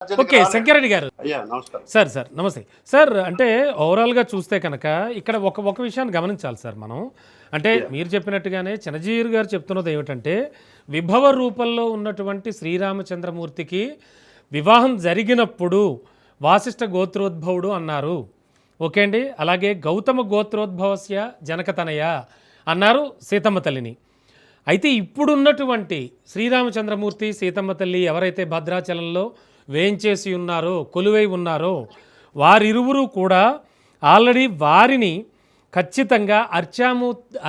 Okay. Shankar Reddy గారు. అయ్యా నమస్కారం. సార్ నమస్తే. సార్ అంటే ఓవరాల్‌గా చూస్తే కనుక ఇక్కడ ఒక విషయాన్ని గమనించాలి సార్ మనం. అంటే అయ్యా మీరు చెప్పినట్టుగానే చిరంజీవి గారు చెప్తున్నది ఏమిటంటే, విభవ రూపంలో ఉన్నటువంటి శ్రీరామచంద్రమూర్తికి వివాహం జరిగినప్పుడు వాసిష్ఠ గోత్రోద్భవుడు అన్నారు. ఓకే అండి. అలాగే గౌతమ గోత్రోద్భవస్య జనకతనయ అన్నారు సీతమ్మ తల్లిని. అయితే ఇప్పుడున్నటువంటి శ్రీరామచంద్రమూర్తి, సీతమ్మ తల్లి ఎవరైతే భద్రాచలంలో వేంచేసి ఉన్నారో, కొలువై ఉన్నారో, వారిరువురు కూడా ఆల్రెడీ వారిని ఖచ్చితంగా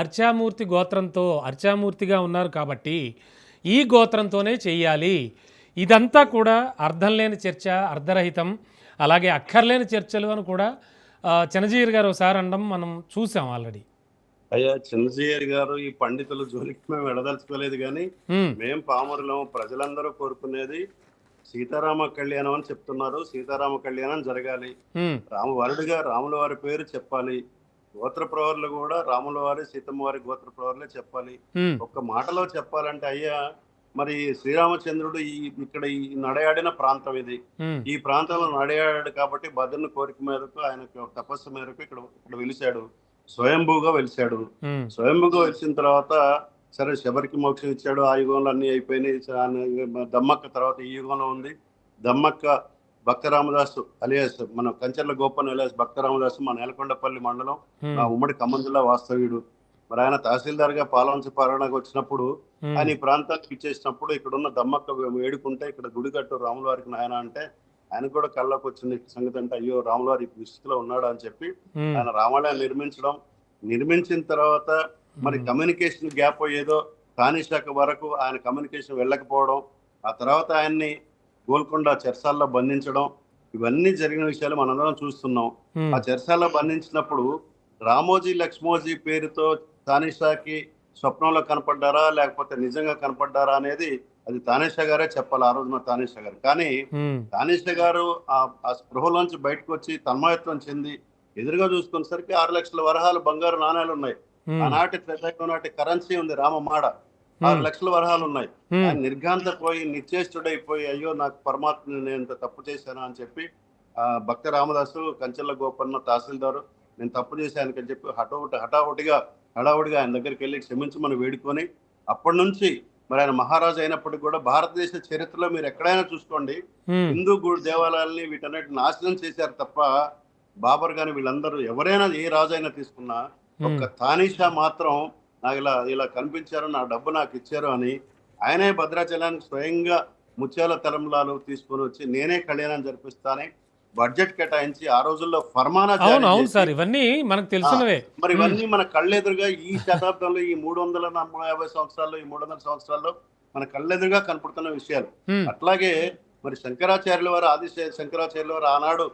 అర్చామూర్తి గోత్రంతో అర్చామూర్తిగా ఉన్నారు కాబట్టి ఈ గోత్రంతోనే చెయ్యాలి. ఇదంతా కూడా అర్థం లేని చర్చ, అర్ధరహితం, అలాగే అక్కర్లేని చర్చలు అని కూడా చిరంజీవి గారు ఒకసారి అనడం మనం చూసాం ఆల్రెడీ. అయ్యా చిన్నజీయర్ గారు ఈ పండితుల జోలికి మేము వెళ్ళదలుచుకోలేదు కానీ మేం పామరులం. ప్రజలందరూ కోరుకునేది సీతారామ కళ్యాణం అని చెప్తున్నారు. సీతారామ కళ్యాణం జరగాలి. వరుడిగా రాముల వారి పేరు చెప్పాలి. గోత్ర ప్రవర్లు కూడా రాముల వారి సీతమ్మ వారి గోత్ర ప్రవర్లే చెప్పాలి. ఒక్క మాటలో చెప్పాలంటే అయ్యా, మరి శ్రీరామచంద్రుడు ఇక్కడ ఈ నడయాడిన ప్రాంతం ఇది. ఈ ప్రాంతంలో నడయాడాడు కాబట్టి భద్రుని కోరిక మేరకు, ఆయన తపస్సు మేరకు ఇక్కడ వెలిశాడు. స్వయంభూగా వెలిశాడు. స్వయంభూగా వెలిసిన తర్వాత సరే శబరికి మోక్షం ఇచ్చాడు. ఆ యుగంలో అన్ని అయిపోయినాయి. దమ్మక్క తర్వాత ఈ యుగంలో ఉంది. దమ్మక్క భక్త రామదాసు అలియాస్ మన కంచర్ల గోపన్ అలియాస్ భక్త రామదాసు మన నేలకొండపల్లి మండలం ఉమ్మడి ఖమ్మం జిల్లా వాస్తవ్యుడు. మరి ఆయన తహసీల్దార్ గా పాలనకు వచ్చినప్పుడు ఆయన ఈ ప్రాంతానికి ఇచ్చేసినప్పుడు ఇక్కడ ఉన్న దమ్మక్క వేడుకుంటే ఇక్కడ గుడి కట్టు రాముల వారికి నాయన అంటే ఆయన కూడా కళ్ళకు వచ్చింది సంగతి. అంటే అయ్యో రాముల వారి స్థితిలో ఉన్నాడు అని చెప్పి ఆయన రామాలయం నిర్మించిన తర్వాత మరి కమ్యూనికేషన్ గ్యాప్ ఏదో కాణిశాఖ వరకు ఆయన కమ్యూనికేషన్ వెళ్ళకపోవడం, ఆ తర్వాత ఆయన్ని గోల్కొండ చెరసాల్లో బంధించడం, ఇవన్నీ జరిగిన విషయాలు మనందరం చూస్తున్నాం. ఆ చెరసాల్లో బంధించినప్పుడు రామోజీ లక్ష్మోజీ పేరుతో తానిషాకి స్వప్నంలో కనపడ్డారా లేకపోతే నిజంగా కనపడ్డారా అనేది అది తానిషా గారే చెప్పాలి. ఆ రోజున తానిషా గారు. కానీ తానిషా గారు ఆ స్పృహలోంచి బయటకు వచ్చి తన్మయత్వం చెంది ఎదురుగా చూసుకునేసరికి 6 లక్షల వరహాలు బంగారు నాణ్యాలు ఉన్నాయి. ఆనాటి కరెన్సీ ఉంది రామమాడ. 6 లక్షల వరహాలు ఉన్నాయి. ఆయన నిర్ఘాంతపోయి నిశ్చేష్టుడైపోయి అయ్యో నాకు పరమాత్మ నేను ఇంత తప్పు చేశాను అని చెప్పి భక్త రామదాసు కంచెల్ల గోపన్న తహసీల్దారు నేను తప్పు చేశాను అని చెప్పి హడావుడిగా ఆయన దగ్గరికి వెళ్ళి క్షమించమని వేడుకొని అప్పటి నుంచి మరి ఆయన మహారాజు అయినప్పటికీ కూడా భారతదేశ చరిత్రలో మీరు ఎక్కడైనా చూసుకోండి హిందూ గుడి దేవాలయాల్ని వీటన్నిటి నాశనం చేశారు తప్ప బాబర్ గాని వీళ్ళందరూ ఎవరైనా ఏ రాజు అయినా తీసుకున్నా ఒక్క తానిషా మాత్రం నాకు ఇలా కనిపించారు, నా డబ్బు నాకు ఇచ్చారు అని ఆయనే భద్రాచలానికి స్వయంగా ముత్యాల తలంలాలు తీసుకొని వచ్చి నేనే కళ్యాణం జరిపిస్తానే బడ్జెట్ కేటాయించి ఆ రోజుల్లో ఫర్మానా ఇవన్నీ మనకు తెలిసినవే. మరి ఇవన్నీ మన కళ్ళెదురుగా ఈ శతాబ్దంలో ఈ 350 సంవత్సరాల్లో ఈ 300 సంవత్సరాల్లో మన కళ్ళెదురుగా కనపడుతున్న విషయాలు. అట్లాగే మరి శంకరాచార్యుల వారు శంకరాచార్యుల వారు ఆనాడు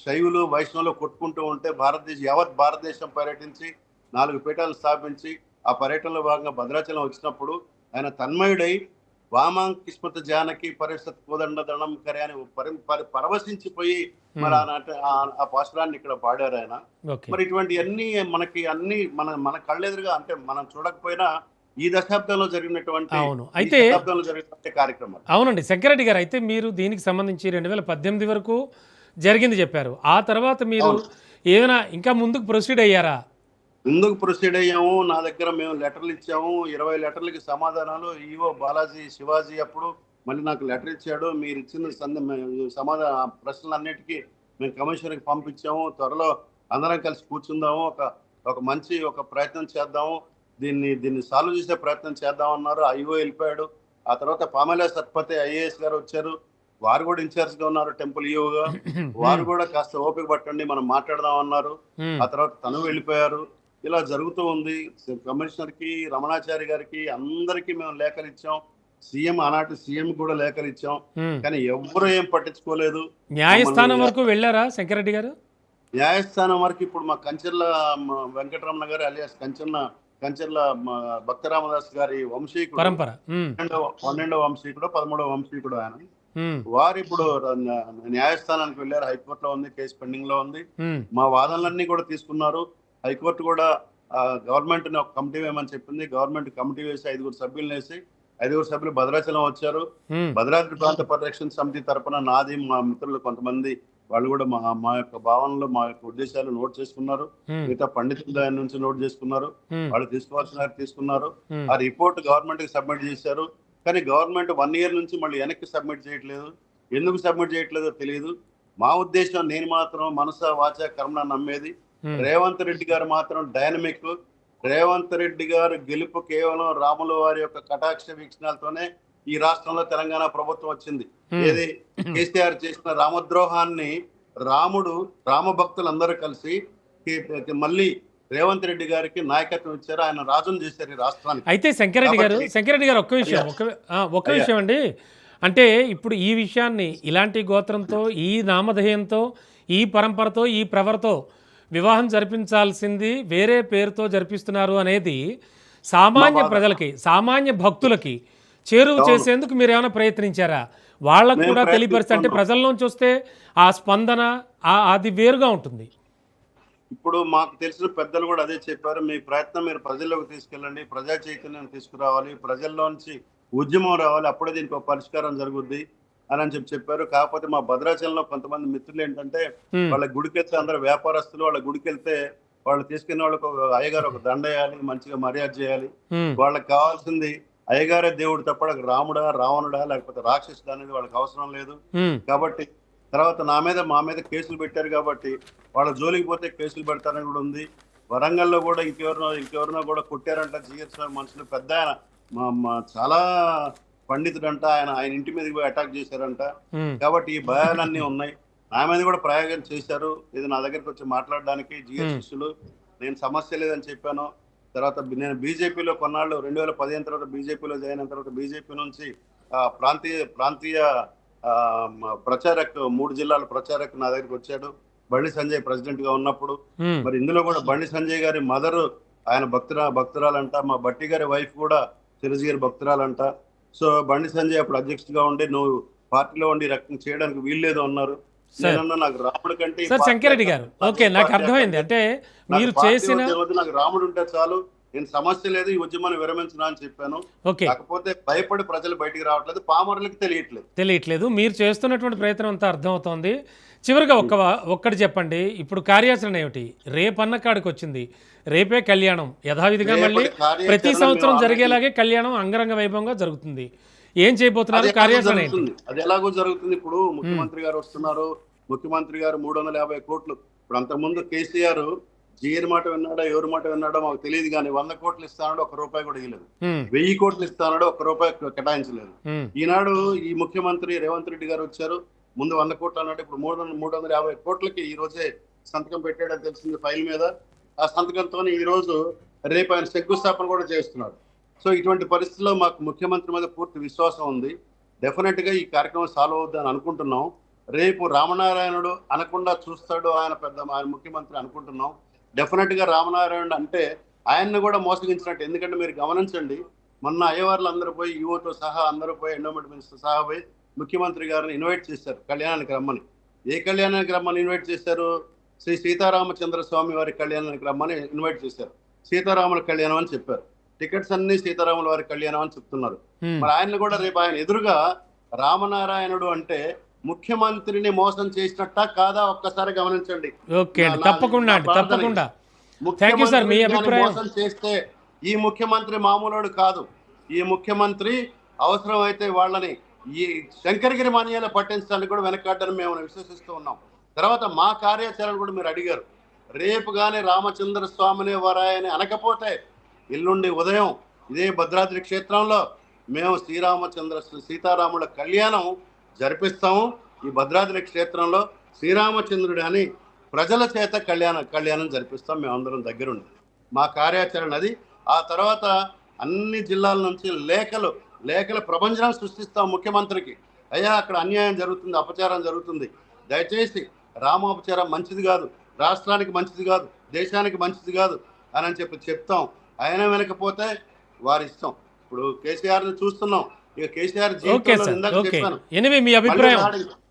శైవులు వైష్ణవులు కొట్టుకుంటూ ఉంటే యావత్ భారతదేశం పర్యటించి 4 పీఠాలు స్థాపించి ఆ పర్యటనలో భాగంగా భద్రాచలం వచ్చినప్పుడు ఆయన తన్మయుడై వామాంకిస్మత జానకి పరిషత్ కోదండదనం కరే అని పరవశించిపోయి మరి ఆ పాశురాన్ని ఇక్కడ పాడారు ఆయన. మరి ఇటువంటి అన్ని మన కళ్ళెదురుగా అంటే మనం చూడకపోయినా ఈ దశాబ్దంలో జరిగినటువంటి కార్యక్రమాలు. అవునండి శంకరెడ్డి గారు. అయితే మీరు దీనికి సంబంధించి 2018 వరకు జరిగింది చెప్పారు. ఆ తర్వాత మీరు ఏమైనా ఇంకా ముందుకు ప్రొసీడ్ అయ్యారా? ముందుకు ప్రొసీడ్ అయ్యాము. నా దగ్గర మేము లెటర్లు ఇచ్చాము. 20 లెటర్లకి సమాధానాలు. ఈవో బాలాజీ శివాజీ అప్పుడు మళ్ళీ నాకు లెటర్ ఇచ్చాడు. మీరు ఇచ్చిన సమాధాన ప్రశ్నలన్నిటికీ మేము కమిషనర్కి పంపించాము. త్వరలో అందరం కలిసి కూర్చుందాము, ఒక ప్రయత్నం చేద్దాము, దీన్ని సాల్వ్ చేసే ప్రయత్నం చేద్దామన్నారు. ఐఓ వెళ్ళిపోయాడు. ఆ తర్వాత పామేలా సత్పతి ఐఏఎస్ గారు వచ్చారు. వారు కూడా ఇన్ఛార్జ్ గా ఉన్నారు టెంపుల్ ఈఓగా. వారు కూడా కాస్త ఓపిక పట్టండి మనం మాట్లాడదాం అన్నారు. ఆ తర్వాత తను వెళ్ళిపోయారు. ఇలా జరుగుతూ ఉంది. కమిషనర్ కి, రమణాచారి గారికి, అందరికి మేము లేఖలు ఇచ్చాం. ఆనాటి సీఎం కూడా లేఖలు ఇచ్చాం. కానీ ఎవరు ఏం పట్టించుకోలేదు. న్యాయస్థానం వరకు వెళ్ళారా శంకరెడ్డి గారు? న్యాయస్థానం వరకు ఇప్పుడు మా కంచెర్ల వెంకటరమణ గారు అలియాస్ కంచెర్ల భక్త రామదాస్ గారి వంశీకుడు, 12వ వంశీకుడు 13వ వంశీకుడు ఆయన. వారు ఇప్పుడు న్యాయస్థానానికి వెళ్ళారు. హైకోర్టులో ఉంది, కేసు పెండింగ్ లో ఉంది. మా వాదనలన్నీ కూడా తీసుకున్నారు. హైకోర్టు కూడా గవర్నమెంట్ ఒక కమిటీ వేయమని చెప్పింది. గవర్నమెంట్ కమిటీ వేసి 5 సభ్యులను వేసి 5 సభ్యులు భద్రాచలం వచ్చారు. ఉమ్, భద్రాద్రి ప్రాంత పరిరక్షణ సమితి తరపున నాది, మా మిత్రులు కొంతమంది వాళ్ళు కూడా మా యొక్క భావనలు, మా యొక్క ఉద్దేశాలు నోట్ చేసుకున్నారు. ఉమ్, మిగతా పండితుల దగ్గర నుంచి నోట్ చేసుకున్నారు. ఉమ్, వాళ్ళు తీసుకోవాల్సిన తీసుకున్నారు. ఉమ్, ఆ రిపోర్ట్ గవర్నమెంట్ కి సబ్మిట్ చేశారు. కానీ గవర్నమెంట్ 1 year నుంచి మళ్ళీ వెనక్కి సబ్మిట్ చేయట్లేదు. ఎందుకు సబ్మిట్ చేయట్లేదో తెలియదు. మా ఉద్దేశం, నేను మాత్రం మనస వాచ కర్మన నమ్మేది, ఉమ్. రేవంత్ రెడ్డి గారు మాత్రం డైనమిక్. రేవంత్ రెడ్డి గారు గెలుపు కేవలం రాముల వారి యొక్క కటాక్ష వీక్షణాలతోనే ఈ రాష్ట్రంలో తెలంగాణ ప్రభుత్వం వచ్చింది. ఏది కేసీఆర్ చేసిన రామద్రోహాన్ని రామ భక్తులందరూ కలిసి మళ్ళీ రేవంత్ రెడ్డి గారికి నాయకత్వం ఇచ్చారు. ఆయన రాజును చేశారు ఈ రాష్ట్రానికి. అయితే శంకరెడ్డి గారు ఒక్క విషయం ఒక్క విషయం అండి. అంటే ఇప్పుడు ఈ విషయాన్ని ఇలాంటి గోత్రంతో, ఈ నామధేయంతో, ఈ పరంపరతో, ఈ ప్రవరతో వివాహం జరిపించాల్సింది వేరే పేరుతో జరిపిస్తున్నారు అనేది సామాన్య ప్రజలకి, సామాన్య భక్తులకి చేరువ చేసేందుకు మీరు ఏమైనా ప్రయత్నించారా? వాళ్ళకు కూడా తెలియపరిస్తే, అంటే ప్రజల్లోంచి వస్తే ఆ స్పందన అది వేరుగా ఉంటుంది. ఇప్పుడు మాకు తెలిసిన పెద్దలు కూడా అదే చెప్పారు. మీ ప్రయత్నం మీరు ప్రజల్లోకి తీసుకెళ్ళండి, ప్రజా చైతన్యం తీసుకురావాలి, ప్రజల్లోంచి ఉద్యమం రావాలి, అప్పుడే దీనికి ఒక పరిష్కారం జరుగుద్ది అని చెప్పారు. కాకపోతే మా భద్రాచలంలో కొంతమంది మిత్రులు ఏంటంటే, వాళ్ళ గుడికి వెళ్తే అందరూ వ్యాపారస్తులు, వాళ్ళ గుడికి వెళ్తే వాళ్ళు తీసుకునే వాళ్ళకి ఒక అయ్యగారు ఒక దండ వేయాలి, మంచిగా మర్యాద చేయాలి. వాళ్ళకి కావాల్సింది అయ్యగారే దేవుడు తప్ప రాముడా, రావణుడా, లేకపోతే రాక్షసుడు అనేది వాళ్ళకి అవసరం లేదు. కాబట్టి తర్వాత మా మీద కేసులు పెట్టారు. కాబట్టి వాళ్ళ జోలికి పోతే కేసులు పెడతారని కూడా ఉంది. వరంగల్లో కూడా ఇంకెవరినో కూడా కొట్టారంట. జిఎస్ మనుషులు పెద్ద ఆయన చాలా పండితుడంట, ఆయన ఇంటి మీదకి పోయి అటాక్ చేశారంట. కాబట్టి ఈ భయాలన్నీ ఉన్నాయి. నా మీద కూడా ప్రయోగం చేశారు. ఇది నా దగ్గరికి వచ్చి మాట్లాడడానికి జిఎస్ శిష్యులు. నేను సమస్య లేదని చెప్పాను. తర్వాత నేను బీజేపీలో కొన్నాళ్ళు 2015 తర్వాత బీజేపీలో జాయిన్ అయిన తర్వాత బీజేపీ నుంచి ప్రాంతీయ ప్రచారక్ 3 జిల్లాల ప్రచారక్ నా దగ్గరికి వచ్చాడు. బండి సంజయ్ ప్రెసిడెంట్ గా ఉన్నప్పుడు. మరి ఇందులో కూడా బండి సంజయ్ గారి మదర్ ఆయన భక్తురాలంట. మా బట్టి గారి వైఫ్ కూడా చిరంజీవి గారి భక్తురాలంట. సో బండి సంజయ్ అప్పుడు అధ్యక్షుడిగా ఉండి, నువ్వు పార్టీలో ఉండి రకం చేయడానికి వీల్లేదు అన్నారు. నాకు రాముడు కంటే శంకరెడ్డి గారు, ఓకే, నాకు అర్థమైంది. అంటే మీరు చేసిన నాకు రాముడు ఉంటే చాలు, నేను సమస్య లేదు, ఈ ఉద్యమాన్ని విరమించిన అని చెప్పాను. కాకపోతే భయపడి ప్రజలు బయటికి రావట్లేదు, పామరులకు తెలియట్లేదు. మీరు చేస్తున్నటువంటి ప్రయత్నం అంతా అర్థమవుతోంది. చివరిగా ఒక్కటి చెప్పండి, ఇప్పుడు కార్యాచరణ ఏమిటి? రేపన్న కాడికి వచ్చింది, రేపే కళ్యాణం యథావిధిగా మళ్ళీ ప్రతి సంవత్సరం జరిగేలాగే కళ్యాణం అంగరంగ వైభవంగా జరుగుతుంది. ఏం చేయబోతున్నారు? కార్యాచరణ ఏంటి? అది ఎలాగో జరుగుతుంది. ఇప్పుడు ముఖ్యమంత్రి గారు వస్తున్నారు. ముఖ్యమంత్రి గారు 350 కోట్లు. ఇప్పుడు అంతకుముందు కేసీఆర్ జీఎర్ మాట విన్నాడో ఎవరి మాట విన్నాడో మాకు తెలియదు, కానీ 100 కోట్లు ఇస్తానో 1 రూపాయి కూడా ఇవ్వలేదు. 1000 కోట్లు ఇస్తానో 1 రూపాయి కేటాయించలేదు. ఈనాడు ఈ ముఖ్యమంత్రి రేవంత్ రెడ్డి గారు వచ్చారు. ముందు 100 కోట్లు అన్నాడు, ఇప్పుడు 350 కోట్లకి ఈ రోజే సంతకం పెట్టాడని తెలిసింది ఫైల్ మీద. ఆ సంతకంతో ఈ రోజు రేపు ఆయన శంకుస్థాపన కూడా చేస్తున్నారు. సో ఇటువంటి పరిస్థితుల్లో మాకు ముఖ్యమంత్రి మీద పూర్తి విశ్వాసం ఉంది. డెఫినెట్ గా ఈ కార్యక్రమం సాల్వ్ అవుద్దని అనుకుంటున్నాం. రేపు రామనారాయణుడు అనకుండా చూస్తాడు ఆయన ముఖ్యమంత్రి అనుకుంటున్నాం. డెఫినెట్ గా రామనారాయణుడు అంటే ఆయన్ని కూడా మోసగించినట్టు. ఎందుకంటే మీరు గమనించండి, మొన్న అయ్యవార్లు అందరూ పోయి, యువతో సహా అందరూ పోయి, ఎండోమెంట్ మినిస్టర్ సహా పోయి ముఖ్యమంత్రి గారిని ఇన్వైట్ చేశారు కళ్యాణానికి రమ్మని. ఏ కళ్యాణానికి రమ్మని ఇన్వైట్ చేశారు? శ్రీ సీతారామచంద్ర స్వామి వారి కళ్యాణానికి రమ్మని ఇన్వైట్ చేశారు. సీతారాముల కళ్యాణం అని చెప్పారు. టికెట్స్ అన్ని సీతారాముల వారి కళ్యాణం అని చెప్తున్నారు. మరి ఆయన్ని కూడా రేపు ఆయన ఎదురుగా రామనారాయణుడు అంటే ముఖ్యమంత్రిని మోసం చేసినట్ట కాదా ఒక్కసారి గమనించండి. మోసం చేస్తే ఈ ముఖ్యమంత్రి మామూలుడు కాదు. ఈ ముఖ్యమంత్రి అవసరం అయితే వాళ్ళని ఈ శంకరగిరి మాన్యాలు పట్టించడానికి కూడా వెనకాడని మేము విశ్వసిస్తూ ఉన్నాం. తర్వాత మా కార్యాచరణ కూడా మీరు అడిగారు. రేపు కానీ రామచంద్ర స్వామిని వరాయని అనకపోతే ఎల్లుండి ఉదయం ఇదే భద్రాద్రి క్షేత్రంలో మేము సీతారాముల కళ్యాణం జరిపిస్తాము. ఈ భద్రాద్రి క్షేత్రంలో శ్రీరామచంద్రుడు అని ప్రజల చేత కళ్యాణం జరిపిస్తాం. మేమందరం దగ్గరుండి మా కార్యాచరణ అది. ఆ తర్వాత అన్ని జిల్లాల నుంచి లేఖల ప్రభంజనం సృష్టిస్తాం ముఖ్యమంత్రికి. అయ్యా అక్కడ అన్యాయం జరుగుతుంది, అపచారం జరుగుతుంది, దయచేసి రామోపచారం మంచిది కాదు, రాష్ట్రానికి మంచిది కాదు, దేశానికి మంచిది కాదు అని చెప్తాం. ఆయన వెనకపోతే వారి ఇష్టం. ఇప్పుడు కేసీఆర్ ని చూస్తున్నాం. ఇక కేసీఆర్